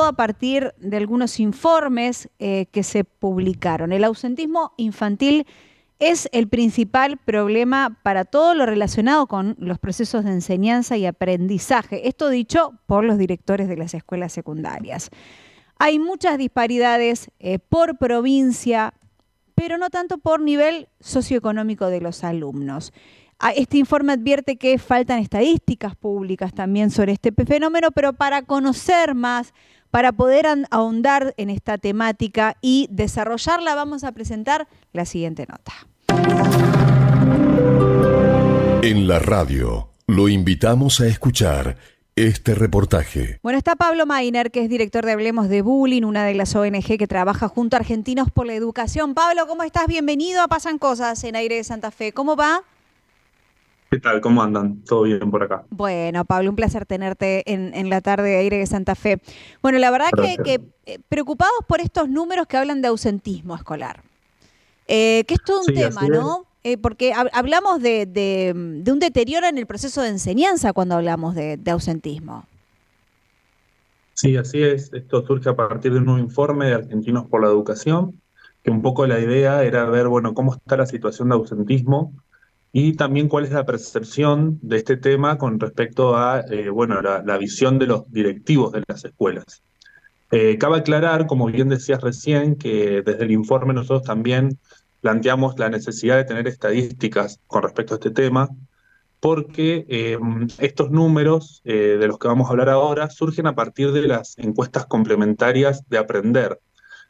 todo a partir de algunos informes que se publicaron. El ausentismo infantil es el principal problema para todo lo relacionado con los procesos de enseñanza y aprendizaje. Esto dicho por los directores de las escuelas secundarias. Hay muchas disparidades por provincia, pero no tanto por nivel socioeconómico de los alumnos. Este informe advierte que faltan estadísticas públicas también sobre este fenómeno, pero para conocer más, para poder ahondar en esta temática y desarrollarla, vamos a presentar la siguiente nota. En la radio lo invitamos a escuchar este reportaje. Bueno, está Pablo Mainer, que es director de Hablemos de Bullying, una de las ONG que trabaja junto a Argentinos por la Educación. Pablo, ¿cómo estás? Bienvenido a Pasan Cosas en Aire de Santa Fe. ¿Cómo va? ¿Qué tal? ¿Cómo andan? ¿Todo bien por acá? Bueno, Pablo, un placer tenerte en la tarde de Aire de Santa Fe. Bueno, la verdad que preocupados por estos números que hablan de ausentismo escolar, que es todo un tema, ¿no? Porque hablamos de un deterioro en el proceso de enseñanza cuando hablamos de ausentismo. Sí, así es. Esto surge a partir de un nuevo informe de Argentinos por la Educación, que un poco la idea era ver, bueno, cómo está la situación de ausentismo y también cuál es la percepción de este tema con respecto a, bueno, la visión de los directivos de las escuelas. Cabe aclarar, como bien decías recién, que desde el informe nosotros también planteamos la necesidad de tener estadísticas con respecto a este tema, porque estos números de los que vamos a hablar ahora surgen a partir de las encuestas complementarias de Aprender.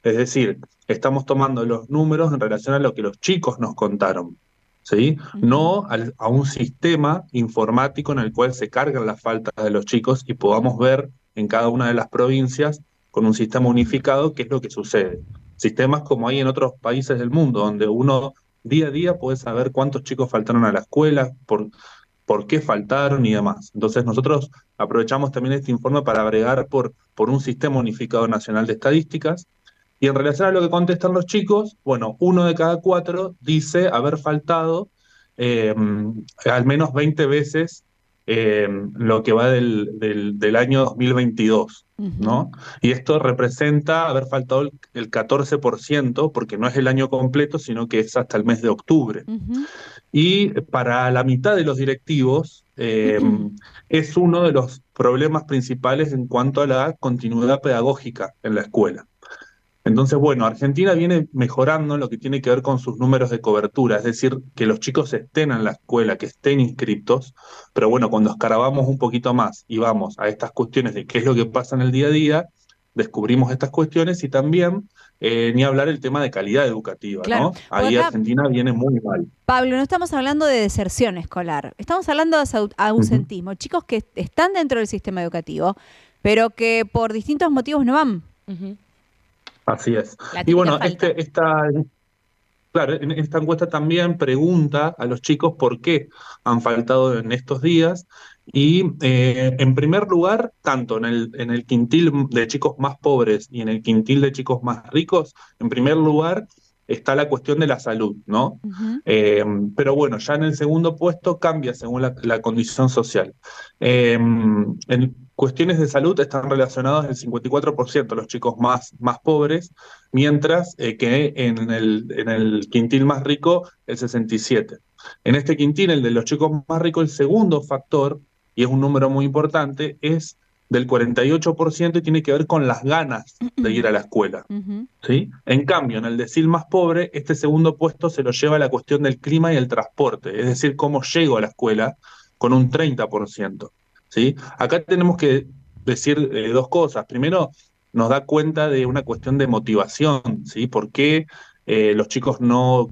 Es decir, estamos tomando los números en relación a lo que los chicos nos contaron, ¿sí? No a un sistema informático en el cual se cargan las faltas de los chicos y podamos ver en cada una de las provincias con un sistema unificado qué es lo que sucede. Sistemas como hay en otros países del mundo, donde uno día a día puede saber cuántos chicos faltaron a la escuela, por qué faltaron y demás. Entonces nosotros aprovechamos también este informe para bregar por un sistema unificado nacional de estadísticas. Y en relación a lo que contestan los chicos, bueno, 1 de cada 4 dice haber faltado al menos 20 veces lo que va del año 2022, ¿no? Y esto representa haber faltado el 14%, porque no es el año completo, sino que es hasta el mes de octubre. Y para la mitad de los directivos es uno de los problemas principales en cuanto a la continuidad pedagógica en la escuela. Entonces, bueno, Argentina viene mejorando en lo que tiene que ver con sus números de cobertura, es decir, que los chicos estén en la escuela, que estén inscriptos, pero bueno, cuando escarbamos un poquito más y vamos a estas cuestiones de qué es lo que pasa en el día a día, descubrimos estas cuestiones y también ni hablar el tema de calidad educativa, Claro. ¿no? Ahí Acá, Argentina viene muy mal. Pablo, no estamos hablando de deserción escolar, estamos hablando de ausentismo, chicos que están dentro del sistema educativo, pero que por distintos motivos no van. Así es. La Y bueno, típica falta. claro, en esta encuesta también pregunta a los chicos por qué han faltado en estos días. Y en primer lugar, tanto en el quintil de chicos más pobres y en el quintil de chicos más ricos, en primer lugar está la cuestión de la salud, ¿no? Ujú. Pero bueno, ya en el segundo puesto cambia según la condición social. En cuestiones de salud están relacionados el 54% los chicos más pobres, mientras que en el quintil más rico el 67%. En este quintil, el de los chicos más ricos, el segundo factor, y es un número muy importante, es del 48% y tiene que ver con las ganas de ir a la escuela. ¿Sí? En cambio, en el decil más pobre, este segundo puesto se lo lleva la cuestión del clima y el transporte, es decir, cómo llego a la escuela con un 30%. ¿Sí? Acá tenemos que decir dos cosas. Primero, nos da cuenta de una cuestión de motivación, ¿sí? ¿Por qué los chicos no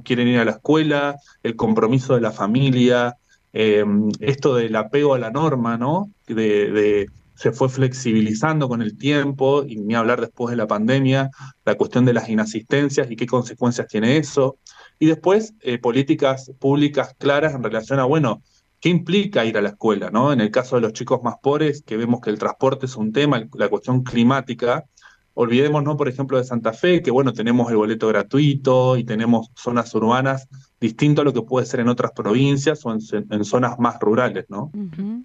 quieren ir a la escuela? El compromiso de la familia, esto del apego a la norma, ¿no? Se fue flexibilizando con el tiempo, y ni hablar después de la pandemia, la cuestión de las inasistencias y qué consecuencias tiene eso. Y después, políticas públicas claras en relación a, bueno, ¿qué implica ir a la escuela, ¿no? En el caso de los chicos más pobres, que vemos que el transporte es un tema, la cuestión climática. Olvidémonos, por ejemplo, de Santa Fe, que bueno, tenemos el boleto gratuito y tenemos zonas urbanas distinto a lo que puede ser en otras provincias o en zonas más rurales, ¿no? Ujú.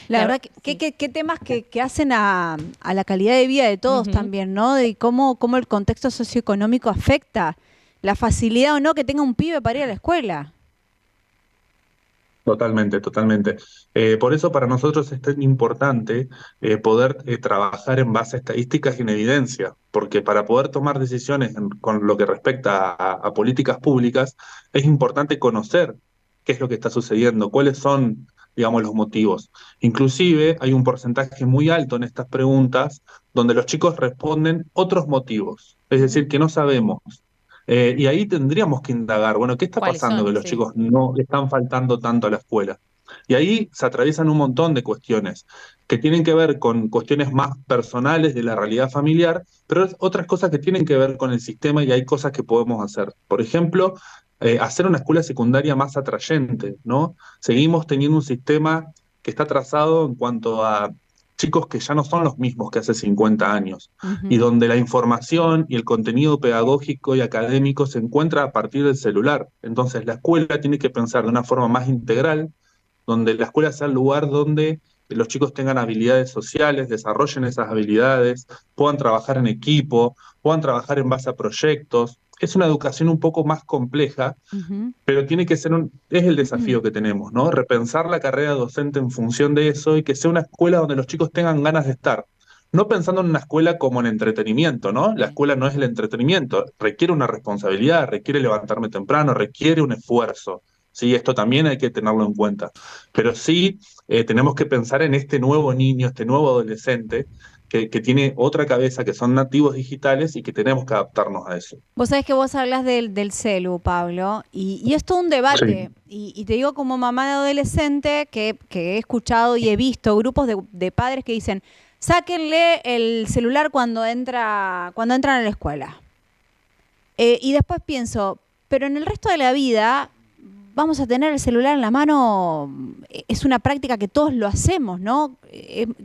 La verdad, qué temas que hacen a la calidad de vida de todos también, ¿no? De cómo el contexto socioeconómico afecta la facilidad o no que tenga un pibe para ir a la escuela. Totalmente, totalmente. Por eso para nosotros es tan importante poder trabajar en base a estadísticas y en evidencia, porque para poder tomar decisiones con lo que respecta a políticas públicas, es importante conocer qué es lo que está sucediendo, cuáles son, digamos, los motivos. Inclusive hay un porcentaje muy alto en estas preguntas donde los chicos responden otros motivos, es decir, que no sabemos. Y ahí tendríamos que indagar, bueno, ¿qué está ¿Cuáles pasando que son? los Sí. chicos no están faltando tanto a la escuela? Y ahí se atraviesan un montón de cuestiones que tienen que ver con cuestiones más personales de la realidad familiar, pero otras cosas que tienen que ver con el sistema y hay cosas que podemos hacer. Por ejemplo, hacer una escuela secundaria más atrayente, ¿no? Seguimos teniendo un sistema que está trazado en cuanto a chicos que ya no son los mismos que hace 50 años y Ujú. donde la información y el contenido pedagógico y académico se encuentra a partir del celular. Entonces, la escuela tiene que pensar de una forma más integral, donde la escuela sea el lugar donde los chicos tengan habilidades sociales, desarrollen esas habilidades, puedan trabajar en equipo, puedan trabajar en base a proyectos. Es una educación un poco más compleja, Ujú. pero tiene que ser es el desafío que tenemos, ¿no? Repensar la carrera docente en función de eso y que sea una escuela donde los chicos tengan ganas de estar. No pensando en una escuela como en entretenimiento, ¿no? La Sí. escuela no es el entretenimiento, requiere una responsabilidad, requiere levantarme temprano, requiere un esfuerzo. Sí, esto también hay que tenerlo en cuenta. Pero sí tenemos que pensar en este nuevo niño, este nuevo adolescente, que tiene otra cabeza, que son nativos digitales y que tenemos que adaptarnos a eso. Vos sabés que vos hablas del celu, Pablo, y es todo un debate. Sí. Y te digo como mamá de adolescente que he escuchado y he visto grupos de padres que dicen, sáquenle el celular cuando entran a la escuela. Y después pienso, pero en el resto de la vida vamos a tener el celular en la mano, es una práctica que todos lo hacemos, ¿no?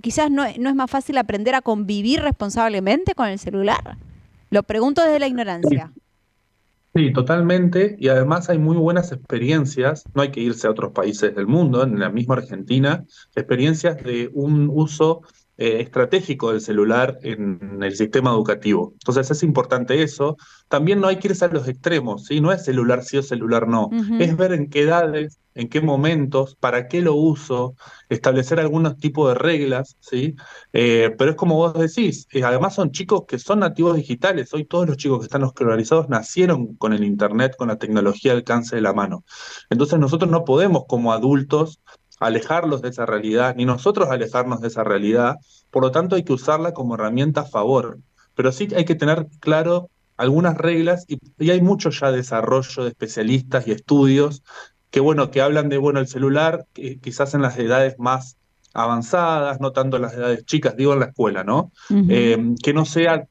Quizás no es más fácil aprender a convivir responsablemente con el celular. Lo pregunto desde la ignorancia. Sí, totalmente. Y además hay muy buenas experiencias, no hay que irse a otros países del mundo, en la misma Argentina, experiencias de un uso estratégico del celular en el sistema educativo. Entonces es importante eso. También no hay que irse a los extremos, ¿sí? No es celular sí o celular no. Ujú. Es ver en qué edades, en qué momentos, para qué lo uso, establecer algunos tipos de reglas, ¿sí? Pero es como vos decís, además son chicos que son nativos digitales. Hoy todos los chicos que están escolarizados nacieron con el Internet, con la tecnología al alcance de la mano. Entonces nosotros no podemos como adultos alejarlos de esa realidad, ni nosotros alejarnos de esa realidad. Por lo tanto hay que usarla como herramienta a favor. Pero sí hay que tener claro algunas reglas y hay mucho ya desarrollo de especialistas y estudios que, bueno, que hablan de, bueno, el celular, quizás en las edades más avanzadas, no tanto en las edades chicas, digo en la escuela, ¿no? Ujú. Que no sea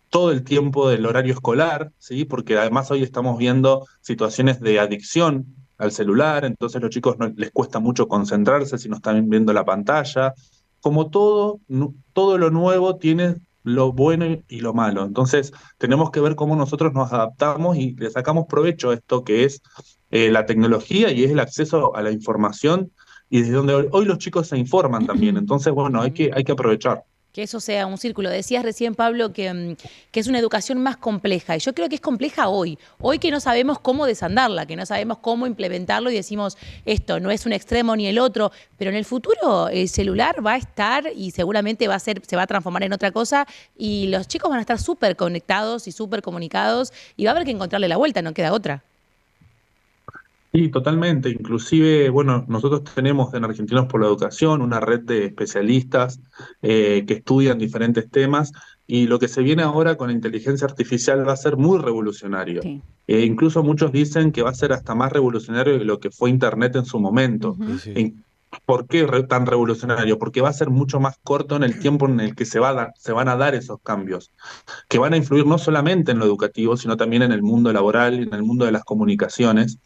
todo el tiempo del horario escolar, ¿sí? Porque además hoy estamos viendo situaciones de adicción al celular, entonces los chicos les cuesta mucho concentrarse si no están viendo la pantalla. Como todo, todo lo nuevo tiene lo bueno y lo malo. Entonces tenemos que ver cómo nosotros nos adaptamos y le sacamos provecho a esto que es la tecnología y es el acceso a la información y desde donde hoy los chicos se informan también. Entonces, bueno, Ujú. hay que aprovechar. Que eso sea un círculo. Decías recién, Pablo, que es una educación más compleja. Y yo creo que es compleja hoy. Hoy que no sabemos cómo desandarla, que no sabemos cómo implementarlo y decimos, esto no es un extremo ni el otro. Pero en el futuro el celular va a estar y seguramente se va a transformar en otra cosa y los chicos van a estar súper conectados y súper comunicados y va a haber que encontrarle la vuelta, no queda otra. Sí, totalmente. Inclusive, bueno, nosotros tenemos en Argentinos por la Educación una red de especialistas que estudian diferentes temas y lo que se viene ahora con la inteligencia artificial va a ser muy revolucionario. Sí. Incluso muchos dicen que va a ser hasta más revolucionario que lo que fue Internet en su momento. Ujú. Sí, sí. ¿Por qué tan revolucionario? Porque va a ser mucho más corto en el tiempo en el que se van a dar esos cambios que van a influir no solamente en lo educativo, sino también en el mundo laboral y en el mundo de las comunicaciones,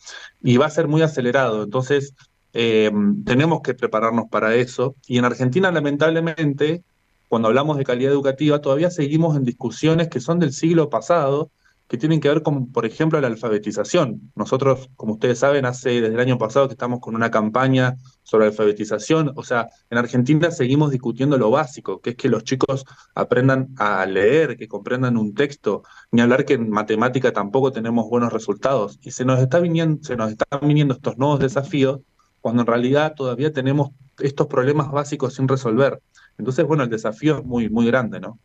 y va a ser muy acelerado. Entonces, tenemos que prepararnos para eso. Y en Argentina, lamentablemente, cuando hablamos de calidad educativa, todavía seguimos en discusiones que son del siglo pasado que tienen que ver con, por ejemplo, la alfabetización. Nosotros, como ustedes saben, desde el año pasado que estamos con una campaña sobre alfabetización. O sea, en Argentina seguimos discutiendo lo básico, que es que los chicos aprendan a leer, que comprendan un texto, ni hablar que en matemática tampoco tenemos buenos resultados. Y se nos están viniendo estos nuevos desafíos cuando en realidad todavía tenemos estos problemas básicos sin resolver. Entonces, bueno, el desafío es muy, muy grande, ¿no?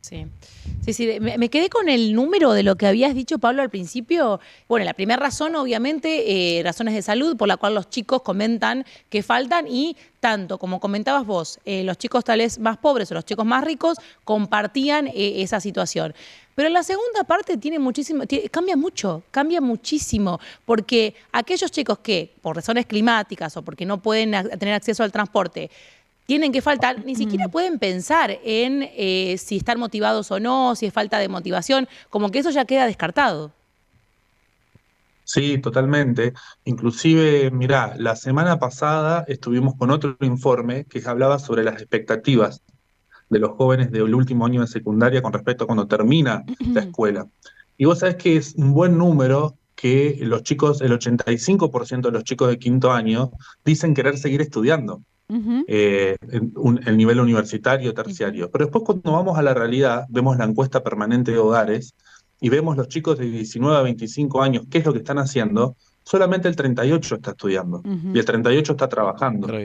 Sí, sí, me quedé con el número de lo que habías dicho, Pablo, al principio. Bueno, la primera razón, obviamente, razones de salud, por la cual los chicos comentan que faltan y tanto, como comentabas vos, los chicos tal vez más pobres o los chicos más ricos compartían esa situación. Pero la segunda parte cambia muchísimo, porque aquellos chicos que, por razones climáticas o porque no pueden tener acceso al transporte, tienen que faltar, ni siquiera pueden pensar en si están motivados o no, si es falta de motivación, como que eso ya queda descartado. Sí, totalmente. Inclusive, mirá, la semana pasada estuvimos con otro informe que hablaba sobre las expectativas de los jóvenes del último año de secundaria con respecto a cuando termina la escuela. Y vos sabés que es un buen número que los chicos, el 85% de los chicos de quinto año dicen querer seguir estudiando Ujú, el nivel universitario, Ujú. terciario. Pero después cuando vamos a la realidad, vemos la encuesta permanente de hogares y vemos los chicos de 19 a 25 años, qué es lo que están haciendo, solamente el 38 está estudiando y ujú. el 38 está trabajando, Claro,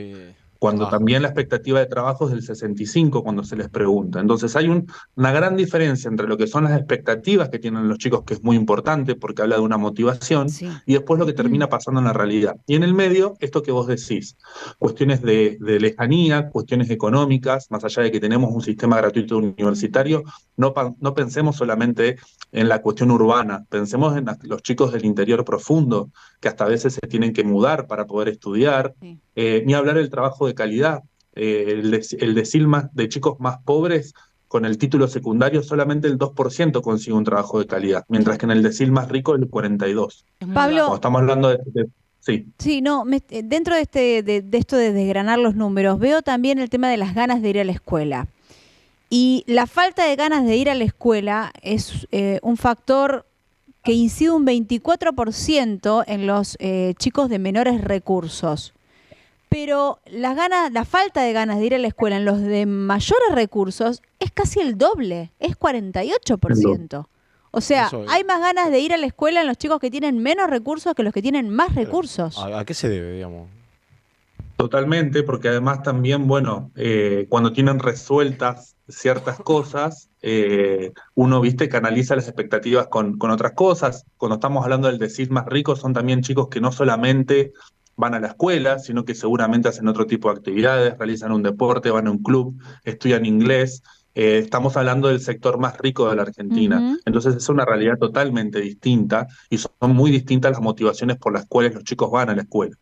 cuando trabajo. también la expectativa de trabajo es del 65 cuando se les pregunta. Entonces hay una gran diferencia entre lo que son las expectativas que tienen los chicos, que es muy importante porque habla de una motivación, Sí. y después lo que termina pasando en la realidad. Y en el medio, esto que vos decís, cuestiones de lejanía, cuestiones económicas, más allá de que tenemos un sistema gratuito Ujú. universitario, no pensemos solamente en la cuestión urbana, pensemos en los chicos del interior profundo, que hasta a veces se tienen que mudar para poder estudiar, Sí. ni hablar del trabajo de calidad. El decil más de chicos más pobres con el título secundario solamente el 2% consigue un trabajo de calidad, mientras Claro. que en el decil más rico el 42%. Es muy Cuando Pablo, bajo. estamos hablando sí, sí, no, dentro de esto de desgranar los números, veo también el tema de las ganas de ir a la escuela. Y la falta de ganas de ir a la escuela es un factor que incide un 24% en los chicos de menores recursos. Pero la falta de ganas de ir a la escuela en los de mayores recursos es casi el doble, es lo- 48%. O sea, Eso, hay más ganas de ir a la escuela en los chicos que tienen menos recursos que los que tienen más claro. recursos. ¿A qué se debe, digamos? totalmente, porque además también, bueno, cuando tienen resueltas ciertas cosas, uno, viste, canaliza las expectativas con otras cosas. Cuando estamos hablando del decil más rico, son también chicos que no solamente van a la escuela, sino que seguramente hacen otro tipo de actividades, realizan un deporte, van a un club, estudian inglés. Estamos hablando del sector más rico de la Argentina. Ujú. Entonces es una realidad totalmente distinta y son muy distintas las motivaciones por las cuales los chicos van a la escuela.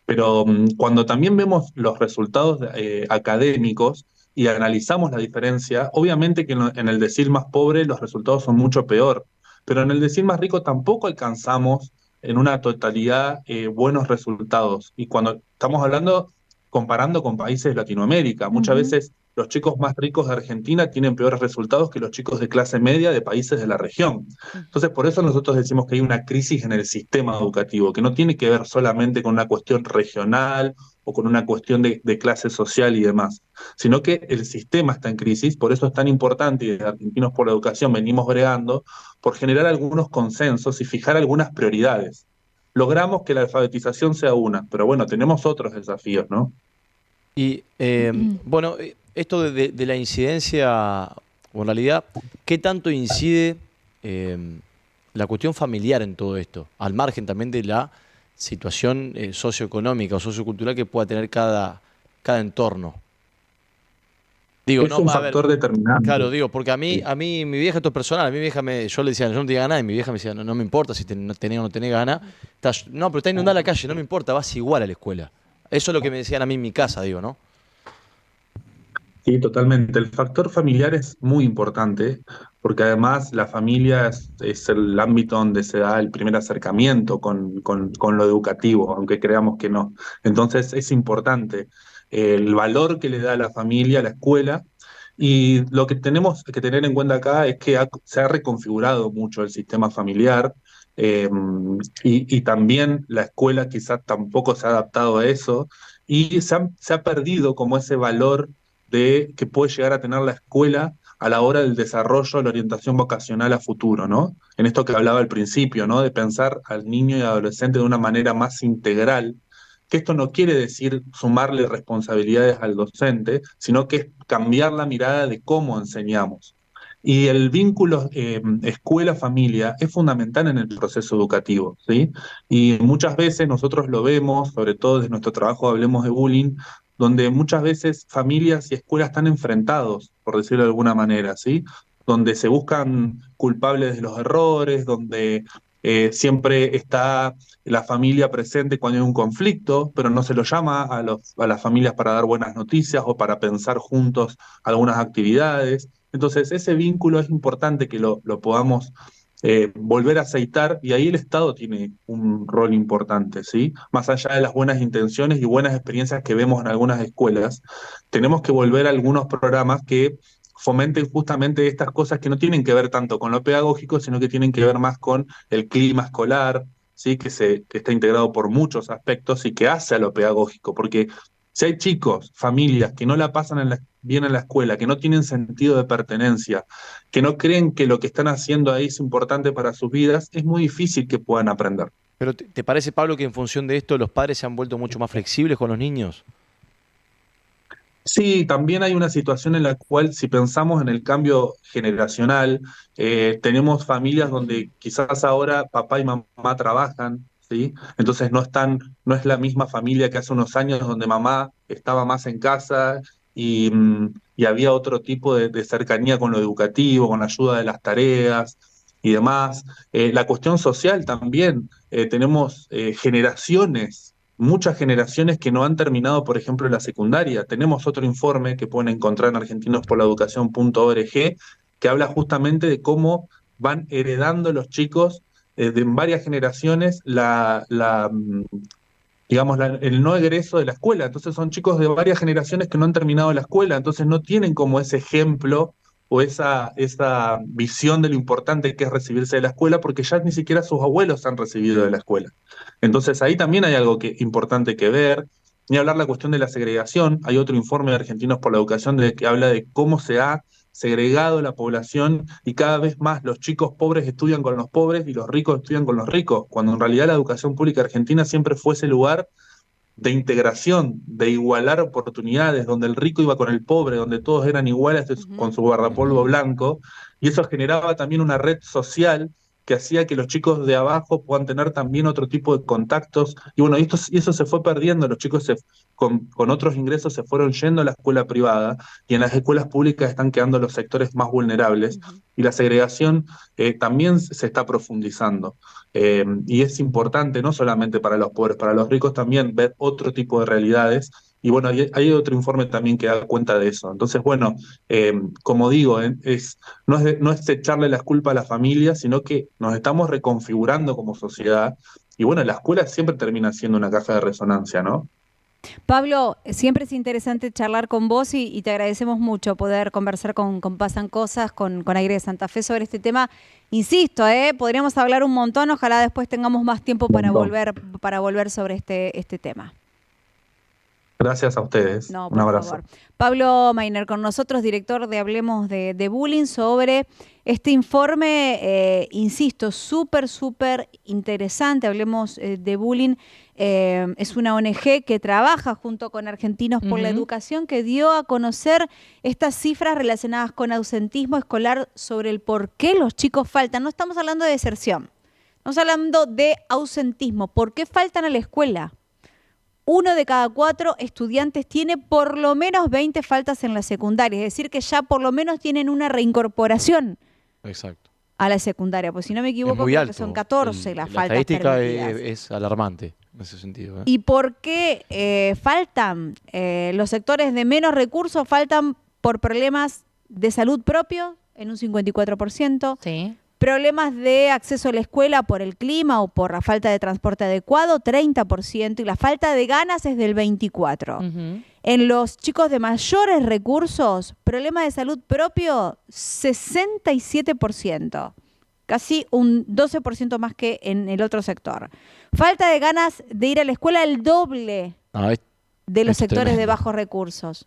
Pero cuando también vemos los resultados académicos y analizamos la diferencia, obviamente que en el decil más pobre los resultados son mucho peor, pero en el decil más rico tampoco alcanzamos en una totalidad buenos resultados. Y cuando estamos hablando, comparando con países de Latinoamérica, muchas Ujú. veces los chicos más ricos de Argentina tienen peores resultados que los chicos de clase media de países de la región. Entonces, por eso nosotros decimos que hay una crisis en el sistema educativo, que no tiene que ver solamente con una cuestión regional o con una cuestión de clase social y demás, sino que el sistema está en crisis, por eso es tan importante, y desde Argentinos por la Educación venimos bregando por generar algunos consensos y fijar algunas prioridades. Logramos que la alfabetización sea una, pero bueno, tenemos otros desafíos, ¿no? Y bueno, esto de la incidencia, o en realidad, ¿qué tanto incide la cuestión familiar en todo esto? Al margen también de la situación socioeconómica o sociocultural que pueda tener cada entorno. Digo, Es no, un a ver, factor determinante. claro, digo, porque Sí. a mí, mi vieja, esto es personal, a mi vieja yo le decía, yo no tenía ganas, y mi vieja me decía, no, no me importa si no tenés o no tenés ganas, no, pero está inundada la calle, no me importa, vas igual a la escuela. Eso es lo que me decían a mí en mi casa, digo, ¿no? Sí, totalmente. El factor familiar es muy importante porque además la familia es el ámbito donde se da el primer acercamiento con lo educativo, aunque creamos que no. Entonces es importante el valor que le da la familia a la escuela Y lo que tenemos que tener en cuenta acá es que se ha reconfigurado mucho el sistema familiar, eh, y también la escuela quizás tampoco se ha adaptado a eso y se ha perdido como ese valor de que puede llegar a tener la escuela a la hora del desarrollo, la orientación vocacional a futuro, ¿no? En esto que hablaba al principio, ¿no? De pensar al niño y adolescente de una manera más integral, que esto no quiere decir sumarle responsabilidades al docente, sino que es cambiar la mirada de cómo enseñamos. Y el vínculo escuela-familia es fundamental en el proceso educativo, ¿sí? Y muchas veces nosotros lo vemos, sobre todo desde nuestro trabajo Hablemos de Bullying, donde muchas veces familias y escuelas están enfrentados, por decirlo de alguna manera, ¿sí? Donde se buscan culpables de los errores, donde siempre está la familia presente cuando hay un conflicto, pero no se lo llama a las familias para dar buenas noticias o para pensar juntos algunas actividades. Entonces, ese vínculo es importante que lo podamos volver a aceitar y ahí el Estado tiene un rol importante, ¿sí? Más allá de las buenas intenciones y buenas experiencias que vemos en algunas escuelas, tenemos que volver a algunos programas que fomenten justamente estas cosas que no tienen que ver tanto con lo pedagógico, sino que tienen que ver más con el clima escolar, ¿sí? Que está integrado por muchos aspectos y que hace a lo pedagógico, porque si hay chicos, familias que no la pasan bien en la escuela, que no tienen sentido de pertenencia, que no creen que lo que están haciendo ahí es importante para sus vidas, es muy difícil que puedan aprender. Pero ¿te parece, Pablo, que en función de esto los padres se han vuelto mucho más flexibles con los niños? Sí, también hay una situación en la cual, si pensamos en el cambio generacional, tenemos familias donde quizás ahora papá y mamá trabajan, ¿sí? Entonces no es la misma familia que hace unos años donde mamá estaba más en casa y había otro tipo de cercanía con lo educativo, con la ayuda de las tareas y demás. La cuestión social también, tenemos generaciones, muchas generaciones que no han terminado, por ejemplo, la secundaria. Tenemos otro informe que pueden encontrar en argentinospolaeducación.org que habla justamente de cómo van heredando los chicos de en varias generaciones digamos, el no egreso de la escuela. Entonces son chicos de varias generaciones que no han terminado la escuela, entonces no tienen como ese ejemplo o esa visión de lo importante que es recibirse de la escuela, porque ya ni siquiera sus abuelos se han recibido de la escuela. Entonces ahí también hay algo importante que ver. Ni hablar la cuestión de la segregación. Hay otro informe de Argentinos por la Educación que habla de cómo se ha segregado la población y cada vez más los chicos pobres estudian con los pobres y los ricos estudian con los ricos, cuando en realidad la educación pública argentina siempre fue ese lugar de integración, de igualar oportunidades, donde el rico iba con el pobre, donde todos eran iguales con su guardapolvo blanco, y eso generaba también una red social que hacía que los chicos de abajo puedan tener también otro tipo de contactos, y bueno, y eso se fue perdiendo, los chicos con otros ingresos se fueron yendo a la escuela privada, y en las escuelas públicas están quedando los sectores más vulnerables, y la segregación también se está profundizando. Y es importante, no solamente para los pobres, para los ricos también, ver otro tipo de realidades. Y bueno, hay otro informe también que da cuenta de eso. Entonces, bueno, como digo, no es echarle la culpa a la familia, sino que nos estamos reconfigurando como sociedad. Y bueno, la escuela siempre termina siendo una caja de resonancia, ¿no? Pablo, siempre es interesante charlar con vos y te agradecemos mucho poder conversar con Pasan Cosas, con Aire de Santa Fe sobre este tema. Insisto, podríamos hablar un montón, ojalá después tengamos más tiempo para volver sobre este tema. Gracias a ustedes. No, Un por abrazo. favor. Pablo Mainer con nosotros, director de Hablemos de Bullying, sobre este informe, insisto, súper interesante. Hablemos de Bullying. Es una ONG que trabaja junto con Argentinos por la Educación, que dio a conocer estas cifras relacionadas con ausentismo escolar sobre el por qué los chicos faltan. No estamos hablando de deserción, estamos hablando de ausentismo. ¿Por qué faltan a la escuela? 1 de cada 4 estudiantes tiene por lo menos 20 faltas en la secundaria, es decir, que ya por lo menos tienen una reincorporación. Exacto. A la secundaria, pues si no me equivoco, muy creo alto. que son 14 las La faltas estadística permitidas. es alarmante en ese sentido. ¿Y por qué faltan? Los sectores de menos recursos faltan por problemas de salud propio en un 54%, Sí. Problemas de acceso a la escuela por el clima o por la falta de transporte adecuado, 30%, y la falta de ganas es del 24%. En los chicos de mayores recursos, problemas de salud propio, 67%. Casi un 12% más que en el otro sector. Falta de ganas de ir a la escuela, el doble de los sectores de bajos recursos,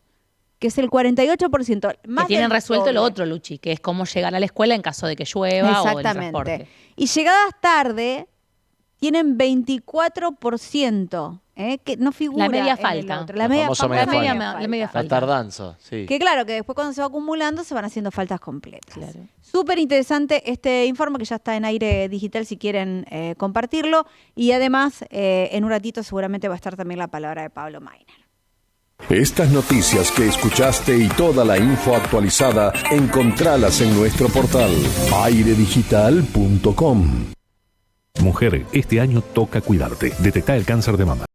que es el 48%. Más que tienen resuelto lo otro, Luchi, que es cómo llegar a la escuela en caso de que llueva o el transporte. Y llegadas tarde tienen 24%, que no figura la media en falta. el otro. La media falta. La tardanza, sí. Que claro, que después cuando se va acumulando se van haciendo faltas completas. Claro. Súper interesante este informe que ya está en Aire Digital si quieren compartirlo. Y además, en un ratito seguramente va a estar también la palabra de Pablo Mainer. Estas noticias que escuchaste y toda la info actualizada, encontralas en nuestro portal airedigital.com. Mujer, este año toca cuidarte. Detecta el cáncer de mama.